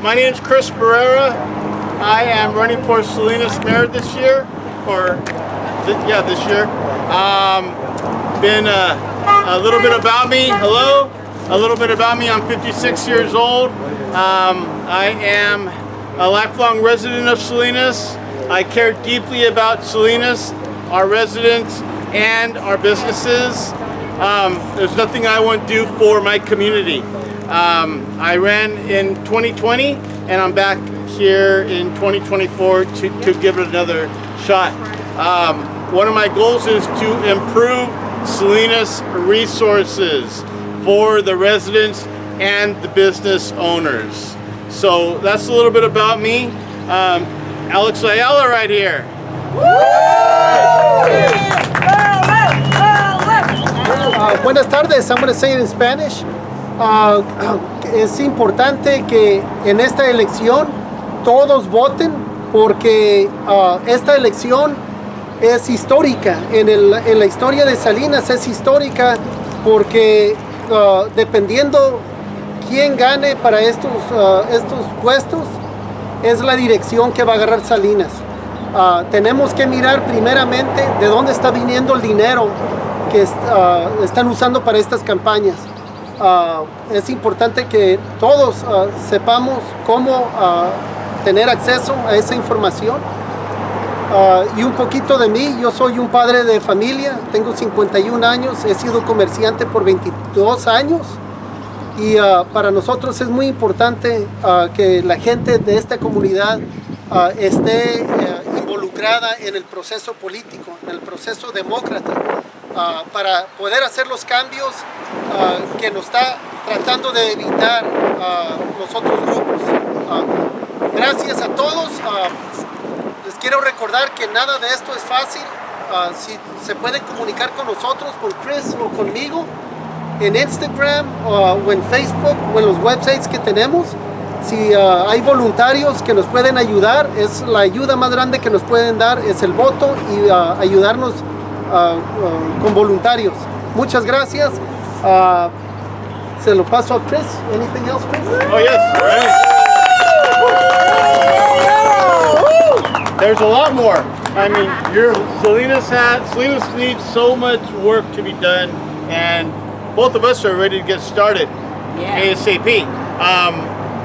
My name is Chris Barrera. I am running for Salinas Mayor this year, this year. Been a little bit about me. Hello. A little bit about me. I'm 56 years old. I am a lifelong resident of Salinas. I care deeply about Salinas, our residents, and our businesses. There's nothing I won't do for my community. I ran in 2020, and I'm back here in 2024 to give it another shot. One of my goals is to improve Salinas resources for the residents and the business owners. So that's a little bit about me. Alex Ayala right here. Buenas tardes, I'm going to say it in Spanish. Es importante que en esta elección todos voten porque esta elección es histórica. En la historia de Salinas es histórica porque dependiendo quién gane para estos puestos es la dirección que va a agarrar Salinas. Tenemos que mirar primeramente de dónde está viniendo el dinero que están usando para estas campañas. Es importante que todos sepamos cómo tener acceso a esa información. Y un poquito de mí, yo soy un padre de familia, tengo 51 años, he sido comerciante por 22 años y para nosotros es muy importante que la gente de esta comunidad esté involucrada en el proceso político, en el proceso demócrata, para poder hacer los cambios que nos está tratando de evitar los otros grupos. Gracias a todos. Les quiero recordar que nada de esto es fácil. Si se pueden comunicar con nosotros, con Chris o conmigo, en Instagram o en Facebook o en los websites que tenemos. Si hay voluntarios que nos pueden ayudar, es la ayuda más grande que nos pueden dar, es el voto y ayudarnos con voluntarios. Muchas gracias. Se lo paso a Chris. Anything else, Chris? Oh yes. There's a lot more. I mean, Salinas needs so much work to be done, and both of us are ready to get started ASAP.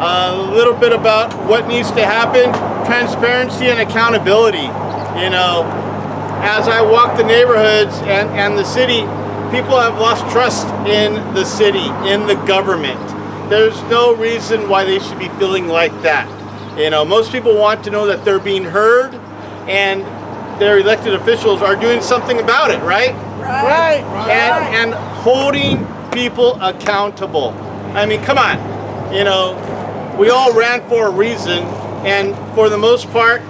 A little bit about what needs to happen: transparency and accountability. You know, as I walk the neighborhoods and the city, people have lost trust in the city, in the government. There's no reason why they should be feeling like that. You know, most people want to know that they're being heard and their elected officials are doing something about it, right? Right. And holding people accountable. I mean, come on. You know, we all ran for a reason, and for the most part,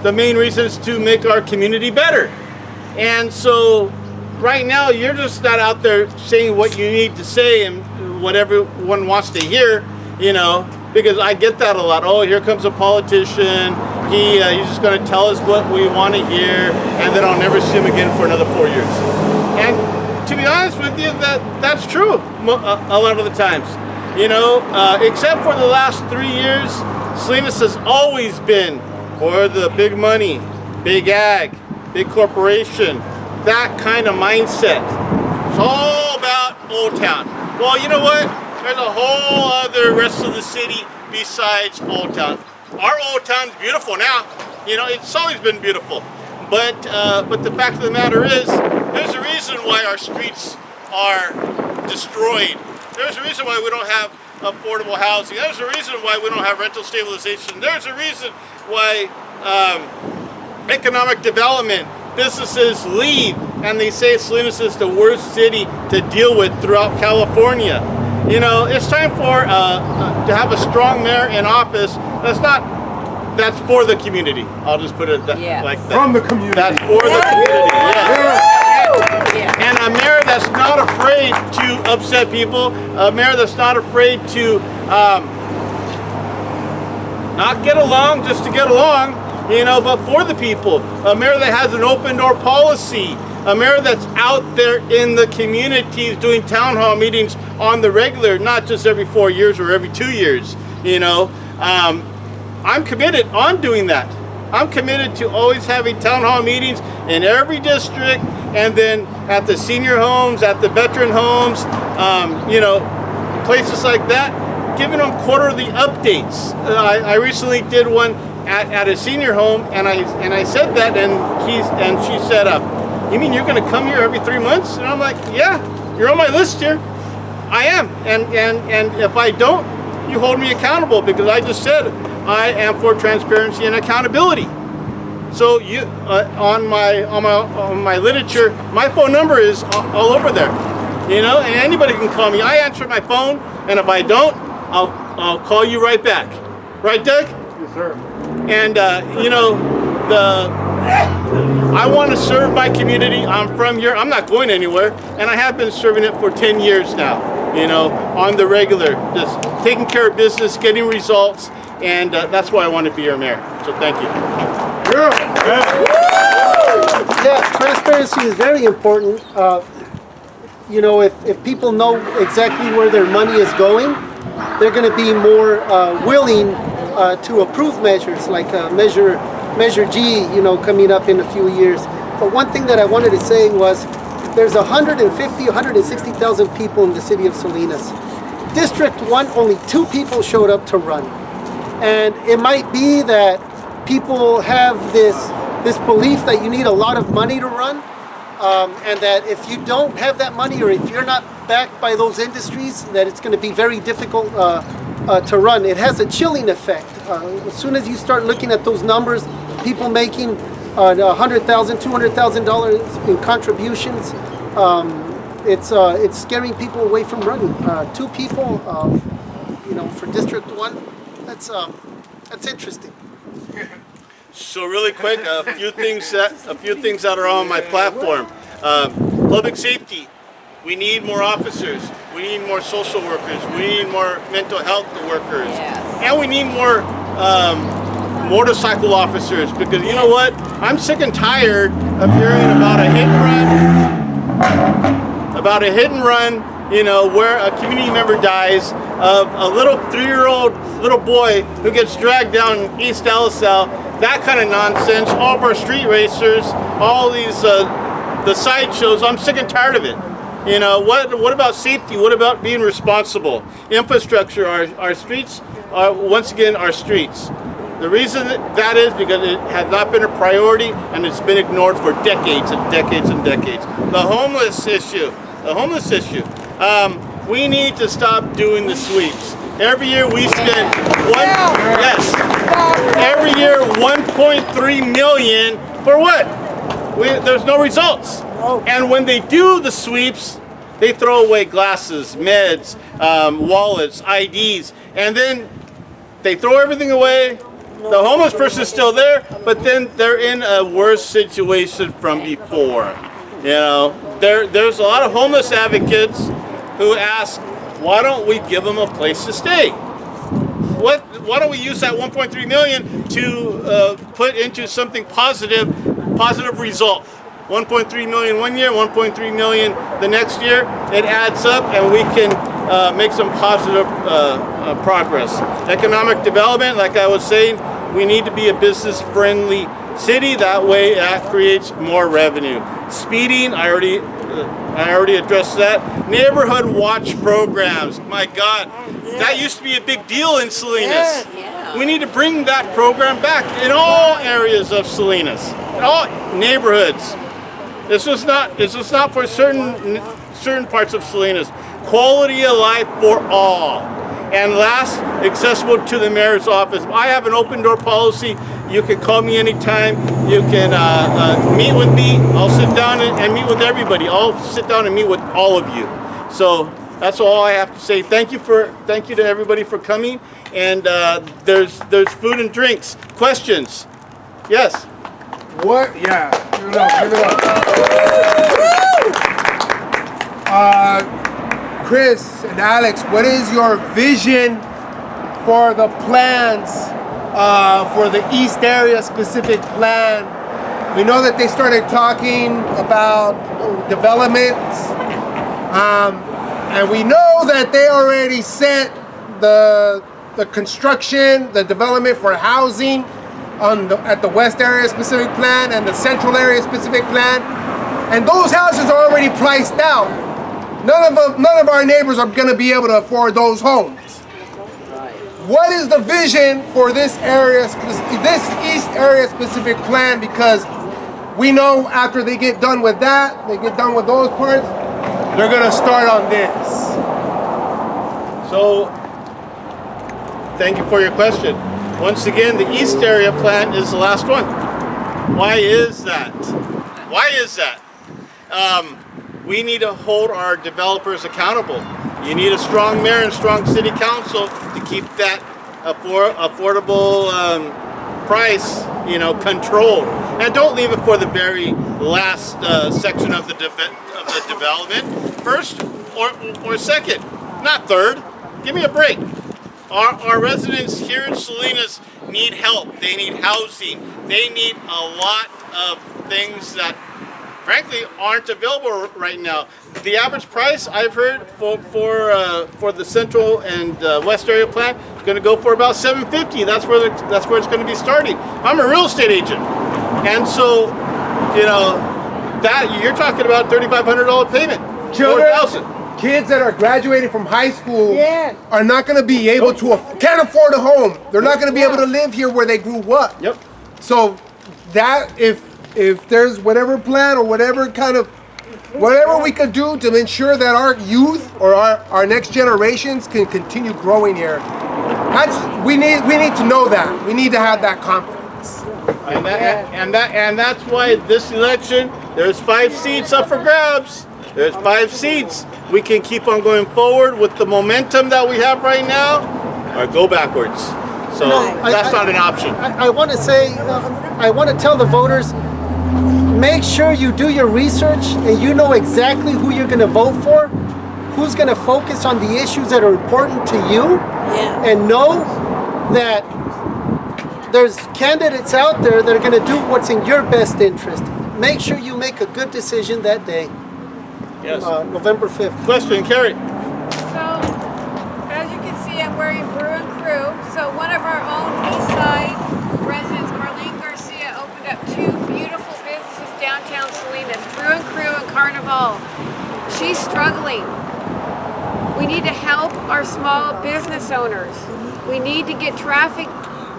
the main reason is to make our community better. And so right now, you're just not out there saying what you need to say and what everyone wants to hear, you know, because I get that a lot. Oh, here comes a politician. He's just going to tell us what we want to hear, and then I'll never see him again for another 4 years. And to be honest with you, that's true a lot of the times. You know, except for the last 3 years, Salinas has always been for the big money, big ag, big corporation, that kind of mindset. It's all about Old Town. Well, you know what? There's a whole other rest of the city besides Old Town. Our Old Town's beautiful now. You know, it's always been beautiful. But the fact of the matter is, there's a reason why our streets are destroyed. There's a reason why we don't have affordable housing. There's a reason why we don't have rental stabilization. There's a reason why economic development, businesses leave, and they say Salinas is the worst city to deal with throughout California. You know, it's time for to have a strong mayor in office that's for the community. I'll just put it like that. From the community. That's for the community, yes. And a mayor that's not afraid to upset people, a mayor that's not afraid to not get along just to get along, you know, but for the people. A mayor that has an open door policy. A mayor that's out there in the communities doing town hall meetings on the regular, not just every 4 years or every 2 years, you know. I'm committed on doing that. I'm committed to always having town hall meetings in every district, and then at the senior homes, at the veteran homes, you know, places like that, giving them quarterly updates. I recently did one at a senior home, and I said that, and she said, "You mean you're going to come here every 3 months?" And I'm like, "Yeah, you're on my list here. I am, and if I don't, you hold me accountable, because I just said I am for transparency and accountability." So you on my literature, my phone number is all over there, you know, and anybody can call me. I answer my phone, and if I don't, I'll call you right back. Right, Doug? Yes, sir. And you know, I want to serve my community. I'm from here. I'm not going anywhere, and I have been serving it for 10 years now. You know, on the regular, just taking care of business, getting results, and that's why I want to be your mayor. So thank you. Yeah, transparency is very important. You know, if people know exactly where their money is going, they're going to be more willing to approve measures like Measure G, you know, coming up in a few years. But one thing that I wanted to say was, there's 160,000 people in the city of Salinas. District 1, only 2 people showed up to run. And it might be that people have this belief that you need a lot of money to run, and that if you don't have that money, or if you're not backed by those industries, that it's going to be very difficult to run. It has a chilling effect. As soon as you start looking at those numbers, people making $100,000, $200,000 in contributions, it's scaring people away from running. 2 people, you know, for District 1, that's interesting. So really quick, a few things that are on my platform. Public safety. We need more officers. We need more social workers. We need more mental health workers, and we need more motorcycle officers, because you know what? I'm sick and tired of hearing about a hit and run, you know, where a community member dies, of a little 3-year-old little boy who gets dragged down East LSL, that kind of nonsense. All of our street racers, all these the sideshows. I'm sick and tired of it. You know, what about safety? What about being responsible? Infrastructure. Our streets are, once again, our streets. The reason that is because it has not been a priority, and it's been ignored for decades and decades and decades. The homeless issue. We need to stop doing the sweeps. Every year we spend every year 1.3 million for what? There's no results. And when they do the sweeps, they throw away glasses, meds, wallets, IDs, and then they throw everything away. The homeless person is still there, but then they're in a worse situation from before. You know, there's a lot of homeless advocates who ask, why don't we give them a place to stay? Why don't we use that 1.3 million to put into something positive result? 1.3 million one year, 1.3 million the next year. It adds up, and we can make some positive progress. Economic development, like I was saying, we need to be a business-friendly city. That way, that creates more revenue. Speeding, I already addressed that. Neighborhood watch programs. My God, that used to be a big deal in Salinas. We need to bring that program back in all areas of Salinas, in all neighborhoods. This was not for certain parts of Salinas. Quality of life for all. And last, accessible to the mayor's office. I have an open door policy. You can call me anytime. You can meet with me. I'll sit down and meet with everybody. I'll sit down and meet with all of you. So that's all I have to say. Thank you to everybody for coming. And there's food and drinks. Questions? Yes. What? Yeah. Give it up. Chris and Alex, what is your vision for the plans for the East Area specific plan? We know that they started talking about developments, and we know that they already sent the the construction, the development for housing at the west area specific plan and the central area specific plan. And those houses are already priced out. None of our neighbors are going to be able to afford those homes. What is the vision for this area, this east area specific plan? Because we know after they get done with that, they get done with those parts, they're going to start on this. So, thank you for your question. Once again, the east area plan is the last one. Why is that? Why is that? We need to hold our developers accountable. You need a strong mayor and strong city council to keep that affordable price, controlled. And don't leave it for the very last section of the development. First or second, not third. Give me a break. Our residents here in Salinas need help. They need housing. They need a lot of things that frankly aren't available right now. The average price I've heard for the central and west area plan is going to go for about $750. That's where it's going to be starting. I'm a real estate agent, and so that you're talking about $3,500 payment. Children, $4,000. kids that are graduating from high school are not going to be able to can't afford a home. They're not going to be able to live here where they grew up. Yep. So that if there's whatever plan or whatever we could do to ensure that our youth or our next generations can continue growing here, we need to know that. We need to have that confidence. And that's why this election, there's 5 seats up for grabs. There's 5 seats. We can keep on going forward with the momentum that we have right now, or go backwards. So that's not an option. I want to say, I want to tell the voters, make sure you do your research and you know exactly who you're going to vote for, who's going to focus on the issues that are important to you, and know that there's candidates out there that are going to do what's in your best interest. Make sure you make a good decision that day. Yes. November 5th. Question, Cary. So, as you can see, I'm wearing Brew and Crew. So one of our own East Side residents, Marlene Garcia, opened up 2 beautiful businesses downtown Salinas, Brew and Crew and Carnival. She's struggling. We need to help our small business owners. We need to get traffic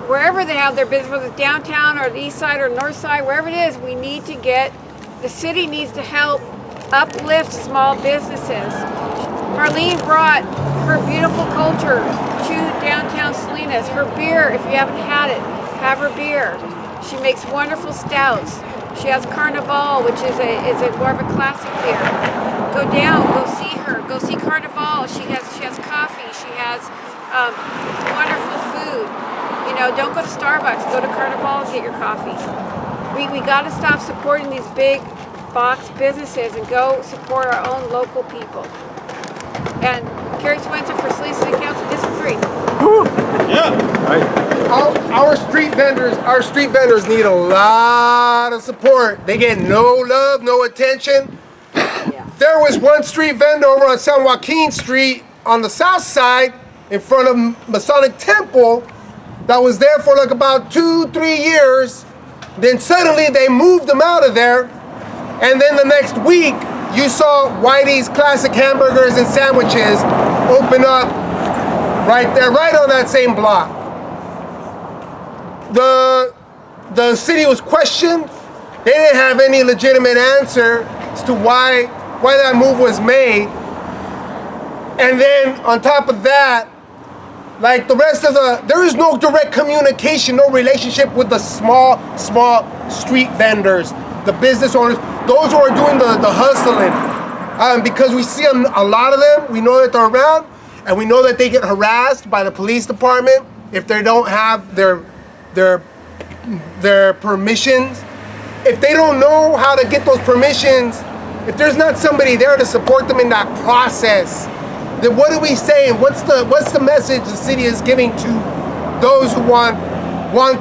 wherever they have their business, whether it's downtown or the east side or north side, wherever it is, the city needs to help uplift small businesses. Marlene brought her beautiful culture to downtown Salinas. Her beer, if you haven't had it, have her beer. She makes wonderful stouts. She has Carnival, which is more of a classic beer. Go down, go see her. Go see Carnival. She has coffee. She has wonderful food. Don't go to Starbucks. Go to Carnival and get your coffee. We got to stop supporting these big box businesses and go support our own local people. And Cary Swensen for Salinas City Council District 3. Yeah. Our street vendors need a lot of support. They get no love, no attention. There was one street vendor over on San Joaquin Street on the south side in front of Masonic Temple that was there for like about 2-3 years. Then suddenly they moved them out of there. And then the next week, you saw Whitey's Classic Hamburgers and Sandwiches open up right there, right on that same block. The city was questioned. They didn't have any legitimate answer as to why that move was made. And then on top of that, like the rest of there is no direct communication, no relationship with the small street vendors, the business owners, those who are doing the hustling. Because we see a lot of them, we know that they're around, and we know that they get harassed by the police department if they don't have their permissions. If they don't know how to get those permissions, if there's not somebody there to support them in that process, then what are we saying? What's the message the city is giving to those who want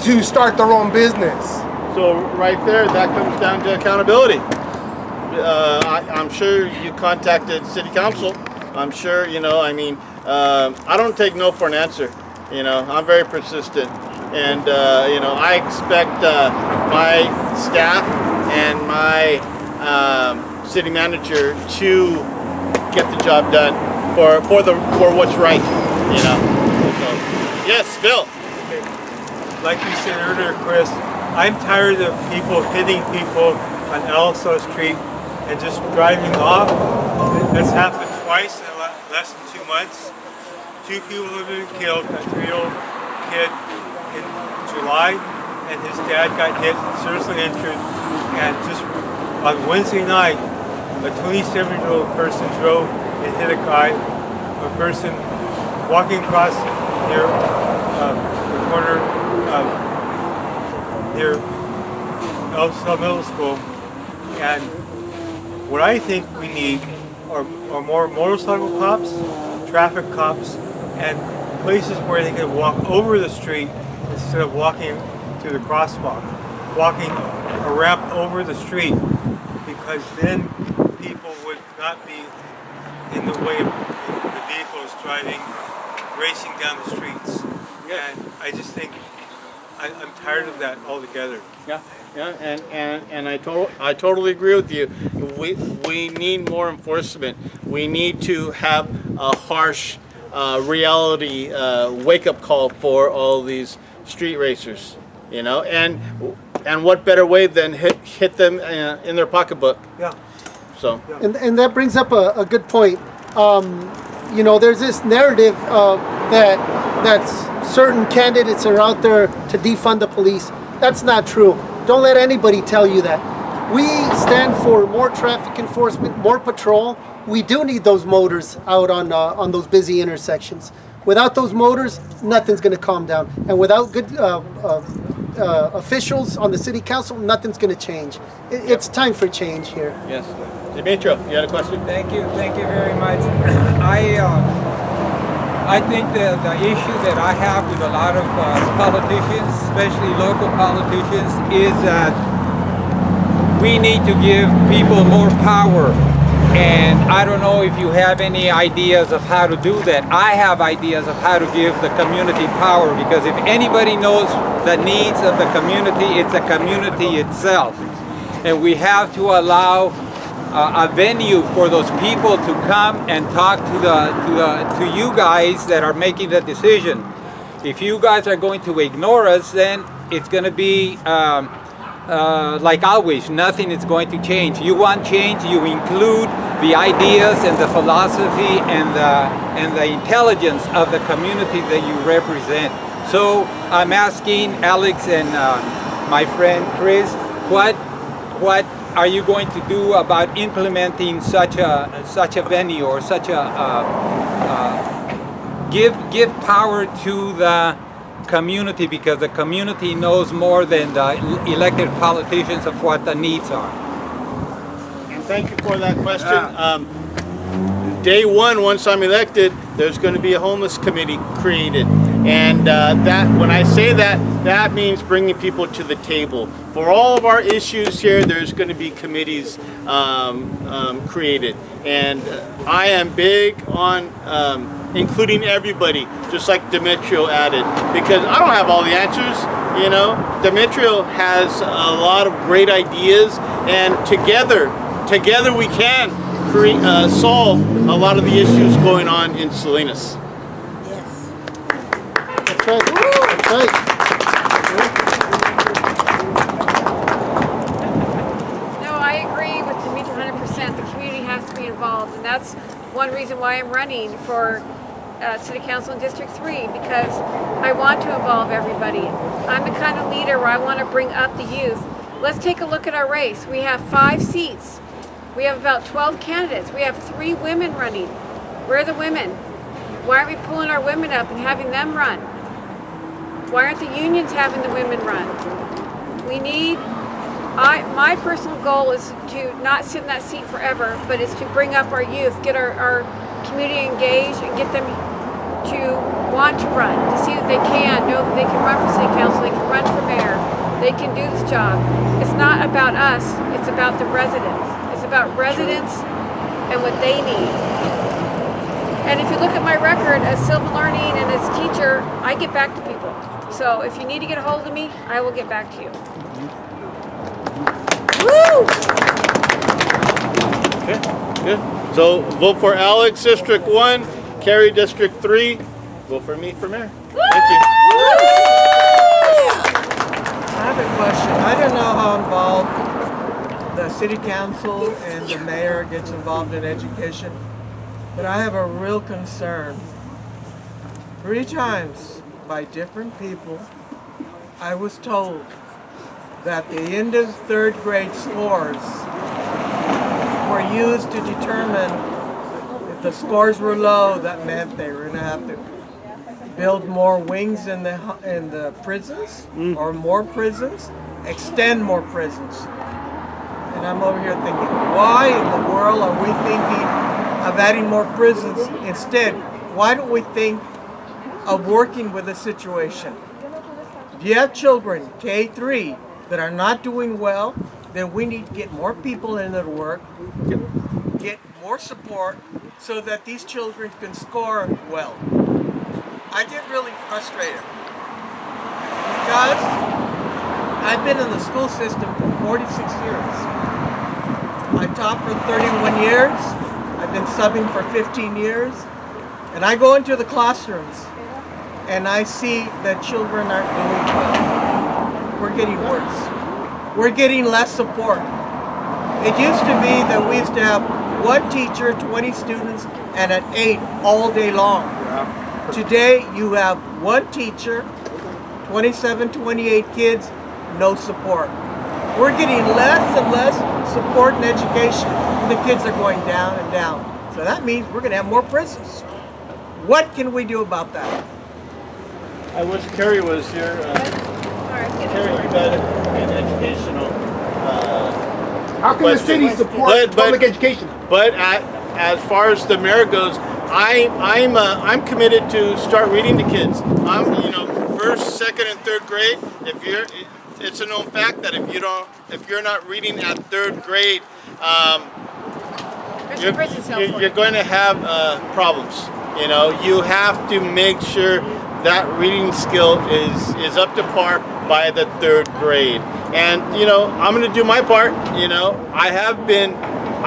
to start their own business? So right there, that comes down to accountability. I'm sure you contacted city council. I'm sure, I don't take no for an answer. You know, I'm very persistent, and you know, I expect my staff and my city manager to get the job done for what's right. You know. So, yes, Bill. Like you said earlier, Chris, I'm tired of people hitting people on Elsa Street and just driving off. That's happened twice in less than 2 months. 2 people have been killed, a 3-year-old kid in July, and his dad got hit, seriously injured. And just on Wednesday night, a 27-year-old person drove and hit a guy, a person walking across near the corner near Elsa Middle School. And what I think we need are more motorcycle cops, traffic cops, and places where they can walk over the street instead of walking to the crosswalk, walking a ramp over the street, because then people would not be in the way of the vehicles driving, racing down the streets. And I just think I'm tired of that altogether. Yeah, and I totally agree with you. We need more enforcement. We need to have a harsh reality wake-up call for all these street racers. You know, and what better way than hit them in their pocketbook? Yeah. So. And that brings up a good point. You know, there's this narrative that certain candidates are out there to defund the police. That's not true. Don't let anybody tell you that. We stand for more traffic enforcement, more patrol. We do need those motors out on those busy intersections. Without those motors, nothing's going to calm down. And without good officials on the city council, nothing's going to change. It's time for change here. Yes. Demetrio, you had a question? Thank you very much. I think the issue that I have with a lot of politicians, especially local politicians, is that we need to give people more power. And I don't know if you have any ideas of how to do that. I have ideas of how to give the community power, because if anybody knows the needs of the community, it's the community itself. And we have to allow a venue for those people to come and talk to you guys that are making the decision. If you guys are going to ignore us, then it's going to be like always, nothing is going to change. You want change, you include the ideas and the philosophy and the intelligence of the community that you represent. So I'm asking Alex and my friend Chris, what are you going to do about implementing such a venue, or such give power to the community, because the community knows more than the elected politicians of what the needs are. And thank you for that question. Day one, once I'm elected, there's going to be a homeless committee created. And that, when I say that, that means bringing people to the table. For all of our issues here, there's going to be committees created. And I am big on including everybody, just like Demetrio added, because I don't have all the answers, you know. Demetrio has a lot of great ideas, and together we can solve a lot of the issues going on in Salinas. That's right. That's right. No, I agree with Demetrio 100%. The community has to be involved, and that's one reason why I'm running for City Council in District 3, because I want to involve everybody. I'm the kind of leader where I want to bring up the youth. Let's take a look at our race. We have 5 seats. We have about 12 candidates. We have 3 women running. Where are the women? Why aren't we pulling our women up and having them run? Why aren't the unions having the women run? We need, my personal goal is to not sit in that seat forever, but is to bring up our youth, get our community engaged, and get them to want to run, to see that they can, know that they can run for city council, they can run for mayor, they can do this job. It's not about us, it's about the residents. It's about residents and what they need. And if you look at my record as Sylvan Learning and as teacher, I get back to people. So if you need to get a hold of me, I will get back to you. Woo! Okay, good. So vote for Alex, District 1, Cary, District 3. Vote for me for mayor. Thank you. I have a question. I don't know how involved the city council and the mayor gets involved in education, but I have a real concern. 3 times by different people, I was told that the end of 3rd grade scores were used to determine if the scores were low, that meant they were going to have to build more wings in the prisons, or more prisons, extend more prisons. And I'm over here thinking, why in the world are we thinking of adding more prisons? Instead, why don't we think of working with the situation? If you have children, K-3, that are not doing well, then we need to get more people in to work, get more support, so that these children can score well. I get really frustrated because I've been in the school system for 46 years. I taught for 31 years. I've been subbing for 15 years. And I go into the classrooms and I see that children aren't doing well. We're getting worse. We're getting less support. It used to be that we used to have 1 teacher, 20 students, and an 8 all day long. Today, you have 1 teacher, 27, 28 kids, no support. We're getting less and less support in education. The kids are going down and down. So that means we're going to have more prisons. What can we do about that? I wish Cary was here. Cary, you got an educational. How can the city support public education? But as far as the mayor goes, I'm committed to start reading to kids. I'm 1st, 2nd, and 3rd grade. It's a known fact that if you're not reading at 3rd grade, you're going to have problems. You have to make sure that reading skill is up to par by the 3rd grade. And I'm going to do my part. I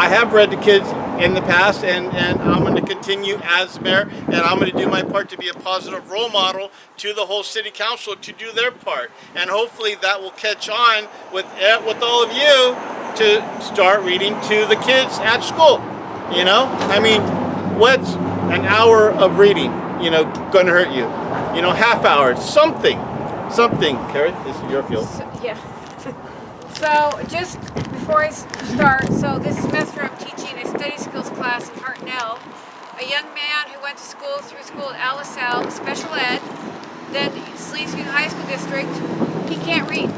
have read to kids in the past, and I'm going to continue as mayor, and I'm going to do my part to be a positive role model to the whole city council to do their part. And hopefully that will catch on with all of you to start reading to the kids at school. I mean, what's an hour of reading, going to hurt you? Half hour, something. Cary, this is your field. So just before I start, so this semester I'm teaching a study skills class in Hartnell. A young man who went to school at Ayala, special ed, then Salinas High School District, he can't read.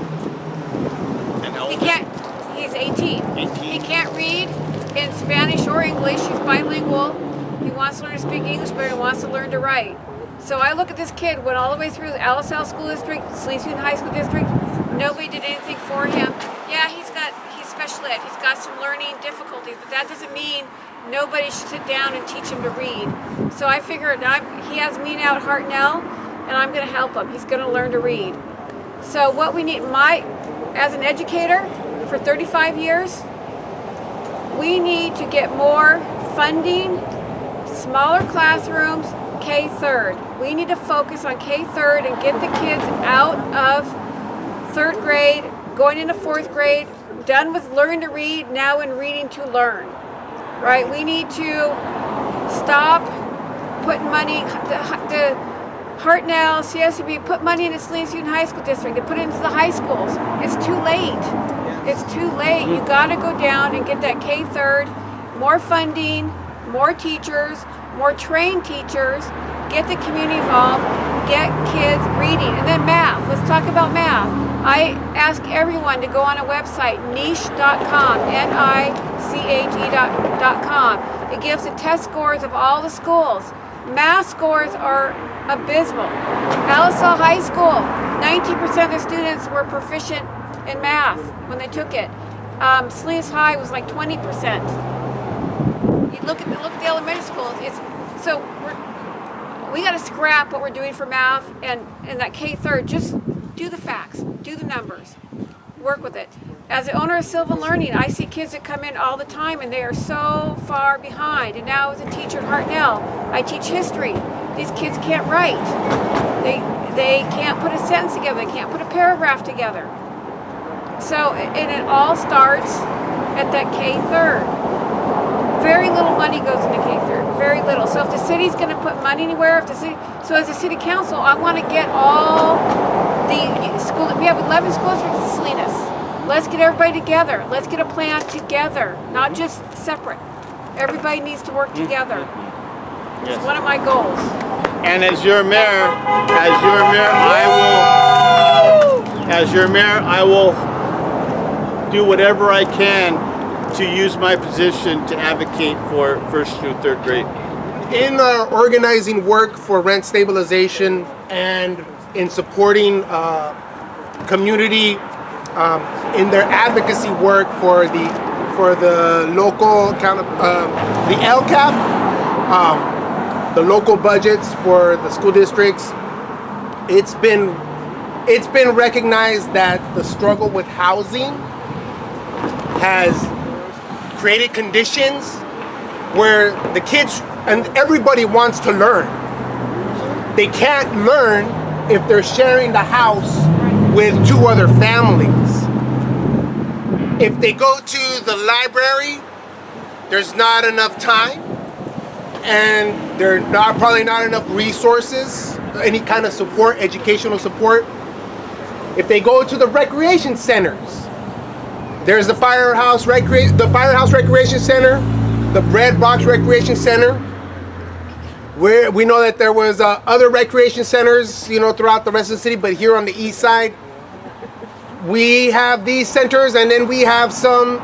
He's 18. He can't read in Spanish or English. He's bilingual. He wants to learn to speak English, but he wants to learn to write. So I look at this kid, went all the way through the Ayala School District, Salinas High School District. Nobody did anything for him. Yeah, he's special ed. He's got some learning difficulties, but that doesn't mean nobody should sit down and teach him to read. So I figured he has me now at Hartnell, and I'm going to help him. He's going to learn to read. So what we need, as an educator for 35 years, we need to get more funding, smaller classrooms, K-3rd. We need to focus on K-3rd and get the kids out of 3rd grade, going into 4th grade, done with learn to read, now in reading to learn, right? We need to stop putting money, the Hartnell, CSUB, put money into Salinas High School District, they put it into the high schools. It's too late. It's too late. You gotta go down and get that K-3rd, more funding, more teachers, more trained teachers, get the community involved, get kids reading. And then math, let's talk about math. I ask everyone to go on a website, niche.com, NICHE.com. It gives the test scores of all the schools. Math scores are abysmal. Ayala High School, 90% of the students were proficient in math when they took it. Salinas High was like 20%. You look at the elementary schools, it's So we got to scrap what we're doing for math and that K-3. Just do the facts, do the numbers, work with it. As the owner of Sylvan Learning, I see kids that come in all the time and they are so far behind. And now as a teacher at Hartnell, I teach history. These kids can't write. They can't put a sentence together. They can't put a paragraph together. So, and it all starts at that K-3. Very little money goes into K-3, very little. So if the city's going to put money anywhere, so as a city council, I want to get all the school. We have 11 schools in Salinas. Let's get everybody together. Let's get a plan together, not just separate. Everybody needs to work together. Yes. It's one of my goals. And as your mayor, I will do whatever I can to use my position to advocate for first through third grade. In organizing work for rent stabilization and in supporting community in their advocacy work for the local the LCAP, the local budgets for the school districts, it's been recognized that the struggle with housing has created conditions where the kids and everybody wants to learn. They can't learn if they're sharing the house with 2 other families. If they go to the library, there's not enough time and there are probably not enough resources, any kind of support, educational support. If they go to the recreation centers, there's the Firehouse Recreation Center, the Red Box Recreation Center, where we know that there was other recreation centers, throughout the rest of the city, but here on the east side, we have these centers, and then we have some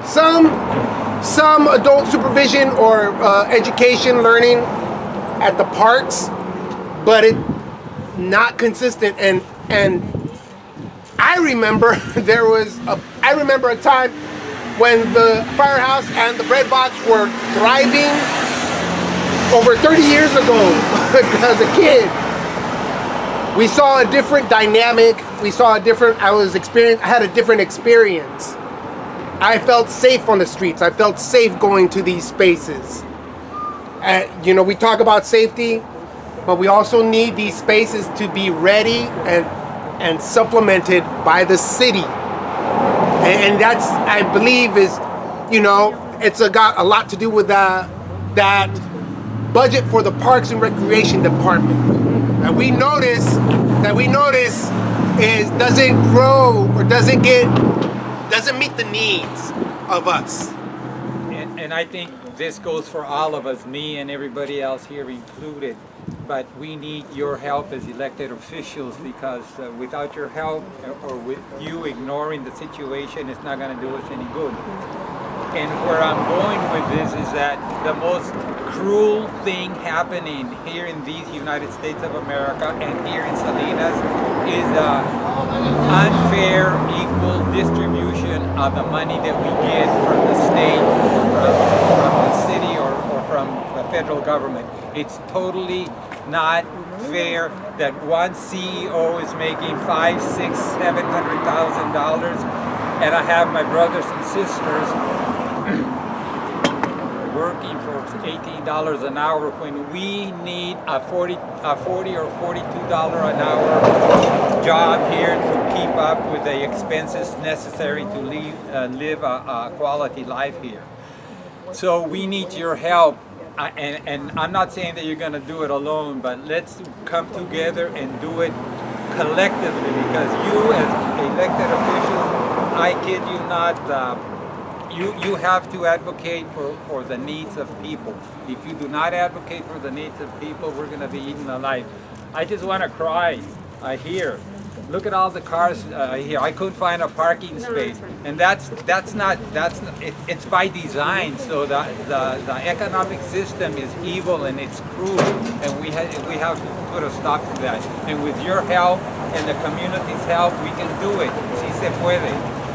adult supervision or education learning at the parks, but it not consistent. And I remember I remember a time when the Firehouse and the Bread Box were thriving over 30 years ago. As a kid, we saw a different dynamic. I had a different experience. I felt safe on the streets. I felt safe going to these spaces. We talk about safety, but we also need these spaces to be ready and supplemented by the city. And that's, I believe, is, it's got a lot to do with that budget for the Parks and Recreation Department. And we notice is doesn't grow or doesn't meet the needs of us. And I think this goes for all of us, me and everybody else here included. But we need your help as elected officials, because without your help or with you ignoring the situation, it's not going to do us any good. And where I'm going with this is that the most cruel thing happening here in these United States of America and here in Salinas is unfair, equal distribution of the money that we get from the state, from the city, or from the federal government. It's totally not fair that one CEO is making $500,000, $600,000, $700,000, and I have my brothers and sisters working for $18 an hour when we need a $40 or $42 an hour job here to keep up with the expenses necessary to live a quality life here. So we need your help. And I'm not saying that you're going to do it alone, but let's come together and do it collectively, because you as elected officials, I kid you not, you have to advocate for the needs of people. If you do not advocate for the needs of people, we're going to be eaten alive. I just want to cry here. Look at all the cars here. I couldn't find a parking space, and that's not it's by design. So the economic system is evil and it's cruel, and we have to put a stop to that. And with your help and the community's help, we can do it. Si se puede.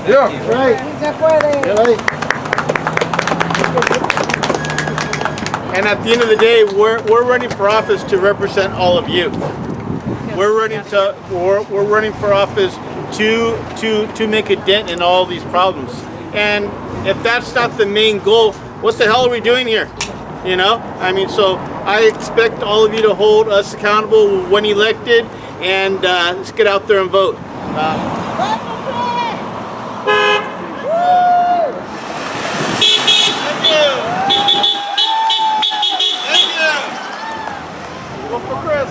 Yeah, right. Se puede. Right. And at the end of the day, we're running for office to represent all of you. We're running for office to make a dent in all these problems. And if that's not the main goal, what the hell are we doing here? You know, I mean, so I expect all of you to hold us accountable when elected, and let's get out there and vote. Thank you. Thank you. Go for Chris.